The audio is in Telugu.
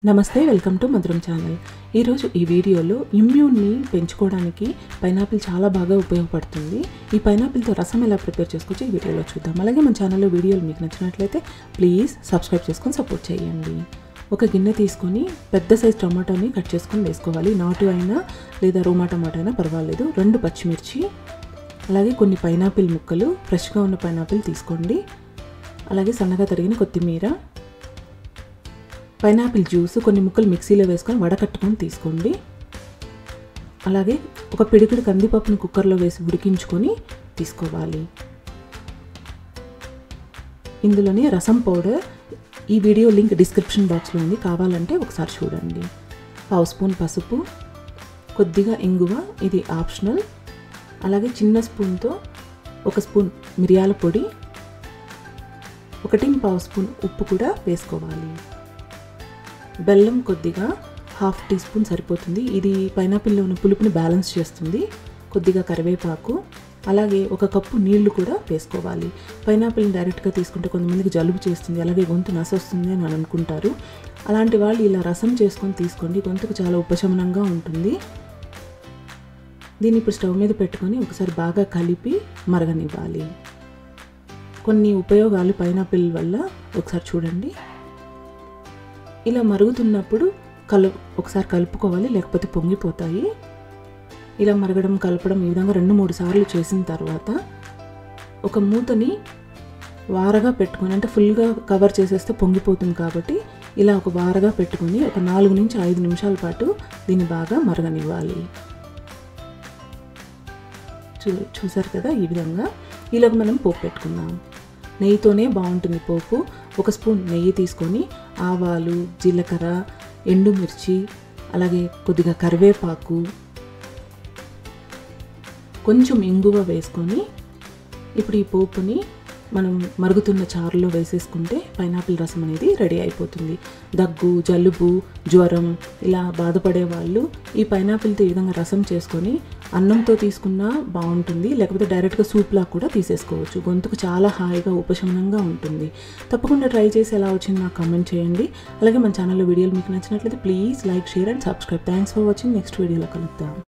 నమస్తే వెల్కమ్ టు మధురం ఛానల్. ఈరోజు ఈ వీడియోలో ఇమ్యూన్ని పెంచుకోవడానికి పైనాపిల్ చాలా బాగా ఉపయోగపడుతుంది. ఈ పైనాపిల్తో రసం ఎలా ప్రిపేర్ చేసుకోవచ్చు ఈ వీడియోలో చూద్దాం. అలాగే మన ఛానల్లో వీడియోలు మీకు నచ్చినట్లయితే ప్లీజ్ సబ్స్క్రైబ్ చేసుకొని సపోర్ట్ చేయండి. ఒక గిన్నె తీసుకొని పెద్ద సైజ్ టమాటోని కట్ చేసుకొని వేసుకోవాలి. నాటు అయినా లేదా రోమా టమాటో అయినా పర్వాలేదు. 2 పచ్చిమిర్చి, అలాగే కొన్ని పైనాపిల్ ముక్కలు, ఫ్రెష్గా ఉన్న పైనాపిల్ తీసుకోండి. అలాగే సన్నగా తరిగిన కొత్తిమీర, పైనాపిల్ జ్యూస్ కొన్ని ముక్కలు మిక్సీలో వేసుకొని వడకట్టుకొని తీసుకోండి. అలాగే ఒక పిడికిడి కందిపప్పుని కుక్కర్లో వేసి ఉడికించుకొని తీసుకోవాలి. ఇందులోనే రసం పౌడర్, ఈ వీడియో లింక్ డిస్క్రిప్షన్ బాక్స్లో ఉంది, కావాలంటే ఒకసారి చూడండి. 1/2 స్పూన్ పసుపు, కొద్దిగా ఇంగువ, ఇది ఆప్షనల్. అలాగే చిన్న స్పూన్తో 1 స్పూన్ మిరియాల పొడి, 1.5 స్పూన్ ఉప్పు కూడా వేసుకోవాలి. బెల్లం కొద్దిగా 1/2 టీ స్పూన్ సరిపోతుంది. ఇది పైనాపిల్లో ఉన్న పులుపుని బ్యాలెన్స్ చేస్తుంది. కొద్దిగా కరివేపాకు, అలాగే 1 కప్పు నీళ్లు కూడా వేసుకోవాలి. పైనాపిల్ని డైరెక్ట్గా తీసుకుంటే కొంతమందికి జలుబు చేస్తుంది, అలాగే గొంతు నసొస్తుంది అని అనుకుంటారు. అలాంటి వాళ్ళు ఇలా రసం చేసుకొని తీసుకోండి, గొంతుకు చాలా ఉపశమనంగా ఉంటుంది. దీన్ని ఇప్పుడు స్టవ్ మీద పెట్టుకొని ఒకసారి బాగా కలిపి మరగనివ్వాలి. కొన్ని ఉపయోగాలు పైనాపిల్ వల్ల ఒకసారి చూడండి. ఇలా మరుగుతున్నప్పుడు ఒకసారి కలుపుకోవాలి, లేకపోతే పొంగిపోతాయి. ఇలా మరగడం, కలపడం ఈ విధంగా 2-3 సార్లు చేసిన తర్వాత ఒక మూతని వారగా పెట్టుకొని, అంటే ఫుల్గా కవర్ చేసేస్తే పొంగిపోతుంది కాబట్టి ఇలా ఒక వారగా పెట్టుకొని ఒక 4 నుంచి 5 నిమిషాల పాటు దీన్ని బాగా మరగనివ్వాలి. చూసారు కదా, ఈ విధంగా. ఇలాగ మనం పోపు పెట్టుకుందాం. నెయ్యితోనే బాగుంటుంది పోపు. 1 స్పూన్ నెయ్యి తీసుకొని ఆవాలు, జీలకర్ర, ఎండుమిర్చి, అలాగే కొద్దిగా కరివేపాకు, కొంచెం ఇంగువ వేసుకొని ఇప్పుడు ఈ పోపుని మనం మరుగుతున్న చారులో వేసేసుకుంటే పైనాపిల్ రసం అనేది రెడీ అయిపోతుంది. దగ్గు, జలుబు, జ్వరం ఇలా బాధపడే వాళ్ళు ఈ పైనాపిల్తో ఈ విధంగా రసం చేసుకొని అన్నంతో తీసుకున్నా బాగుంటుంది, లేకపోతే డైరెక్ట్గా సూప్లా కూడా తీసేసుకోవచ్చు. గొంతుకు చాలా హాయిగా ఉపశమనంగా ఉంటుంది. తప్పకుండా ట్రై చేసి ఎలా వచ్చింది నాకు కామెంట్ చేయండి. అలాగే మన ఛానల్లో వీడియోలు మీకు నచ్చినట్లయితే please like, share and subscribe. Thanks for watching. Next వీడియోలో కలుద్దాం.